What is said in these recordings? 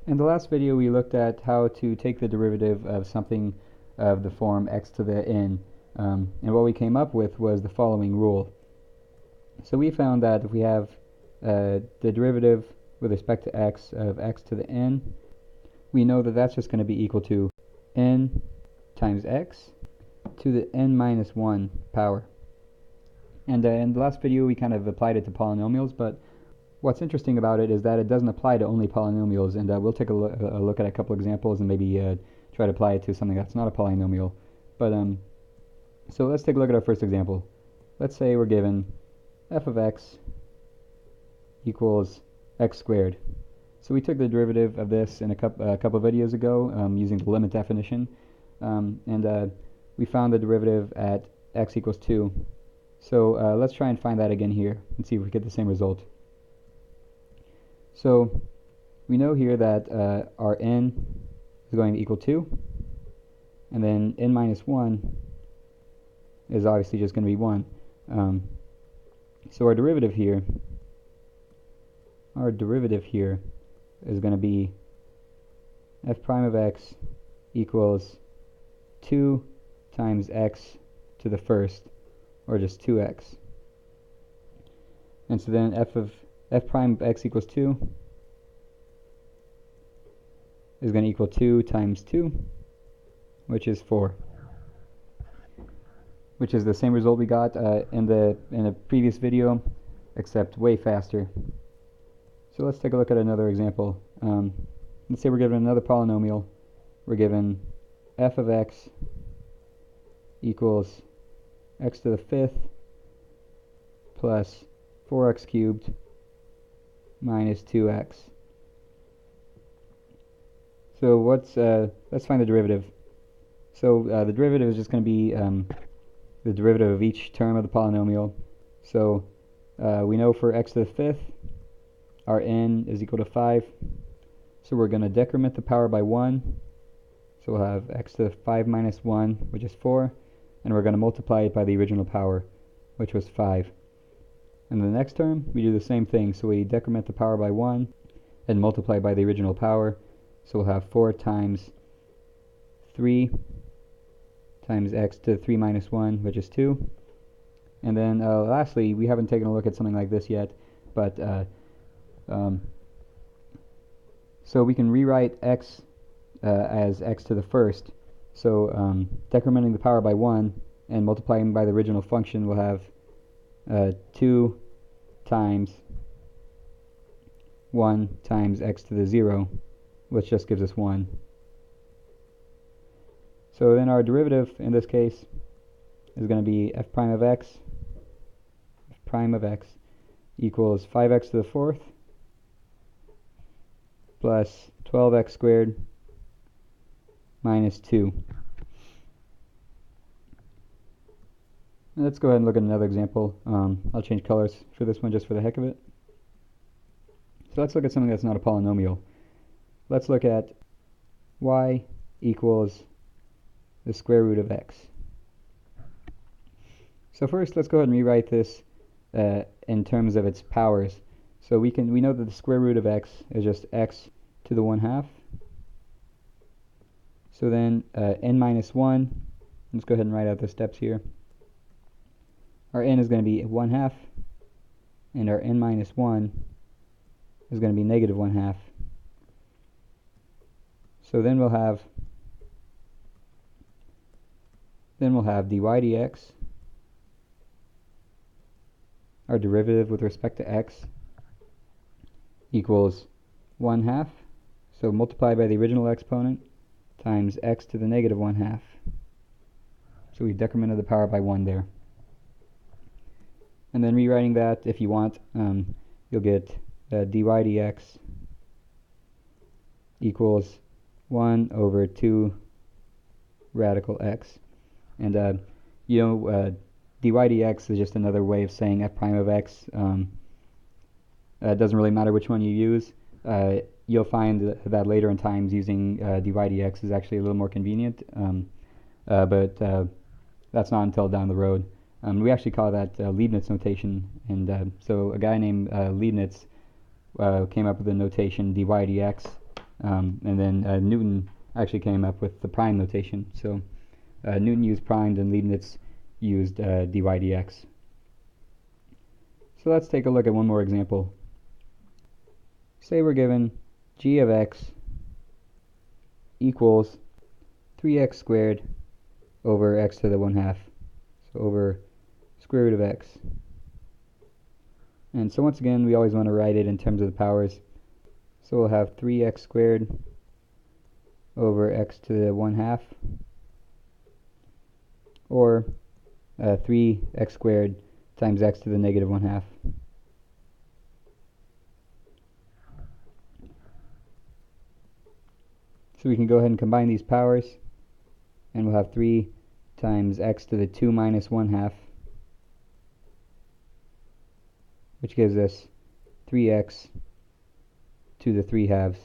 In the last video we looked at how to take the derivative of something of the form x to the n, and what we came up with was the following rule. So we found that if we have the derivative with respect to x of x to the n, we know that that's just going to be equal to n times x to the n minus 1 power. And in the last video we kind of applied it to polynomials, but what's interesting about it is that it doesn't apply to only polynomials, and we'll take a look at a couple examples and maybe try to apply it to something that's not a polynomial. But so let's take a look at our first example. Let's say we're given f of x equals x squared. So we took the derivative of this in a couple videos ago using the limit definition, and we found the derivative at x equals 2. So let's try and find that again here and see if we get the same result. So we know here that our n is going to equal 2, and then n minus 1 is obviously just going to be 1. So our derivative here is going to be f prime of x equals 2 times x to the first, or just 2x. And so then f prime of x equals 2 is going to equal 2 times 2, which is 4, which is the same result we got in a previous video, except way faster. So let's take a look at another example. Let's say we're given another polynomial. We're given f of x equals x to the 5th plus 4x cubed minus 2x. So let's find the derivative. So the derivative is just going to be the derivative of each term of the polynomial. So we know for x to the 5th, our n is equal to 5. So we're going to decrement the power by 1. So we'll have x to the 5 minus 1, which is 4. And we're going to multiply it by the original power, which was 5. And the next term, we do the same thing. So we decrement the power by 1 and multiply by the original power. So we'll have 4 times 3 times x to the 3 minus 1, which is 2. And then lastly, we haven't taken a look at something like this yet, but so we can rewrite x as x to the first. So decrementing the power by 1 and multiplying by the original function, we'll have 2 times 1 times x to the 0, which just gives us 1. So then our derivative in this case is going to be f prime of x equals 5x to the 4th plus 12x squared minus 2. Let's go ahead and look at another example. I'll change colors for this one just for the heck of it. So let's look at something that's not a polynomial. Let's look at y equals the square root of x. So first, let's go ahead and rewrite this in terms of its powers. So we know that the square root of x is just x to the 1/2. So then n minus 1, let's go ahead and write out the steps here. Our n is going to be 1/2, and our n minus 1 is going to be negative 1/2. So then we'll have dy dx, our derivative with respect to x, equals 1/2, so multiply by the original exponent, times x to the negative 1/2. So we decremented the power by 1 there. And then rewriting that, if you want, you'll get dy dx equals 1 over 2 radical x. And dy dx is just another way of saying f prime of x. It doesn't really matter which one you use. You'll find that later in times using dy dx is actually a little more convenient, but that's not until down the road. We actually call that Leibniz notation, and so a guy named Leibniz came up with the notation dy dx And then Newton actually came up with the prime notation. So Newton used primed and Leibniz used dy dx. So let's take a look at one more example. Say we're given g of x equals 3x squared over x to the 1/2. So over square root of x. And so once again, we always want to write it in terms of the powers. So we'll have 3x squared over x to the 1/2, or 3x squared times x to the negative 1/2. So we can go ahead and combine these powers, and we'll have 3 times x to the 2 minus 1/2, which gives us 3x to the 3/2.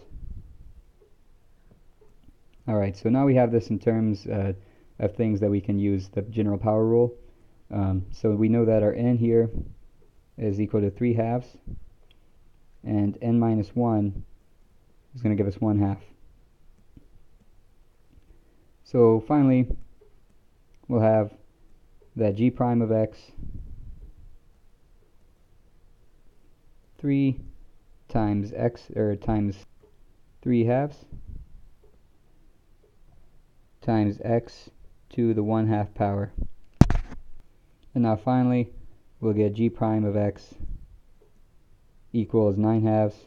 Alright, so now we have this in terms of things that we can use the general power rule. So we know that our n here is equal to 3/2, and n minus 1 is going to give us 1/2. So finally, we'll have that g prime of x 3 times x, or times 3/2 times x to the 1/2 power. And now finally, we'll get g prime of x equals 9/2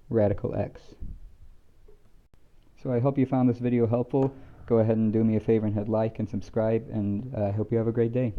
radical x. So I hope you found this video helpful. Go ahead and do me a favor and hit like and subscribe, and I hope you have a great day.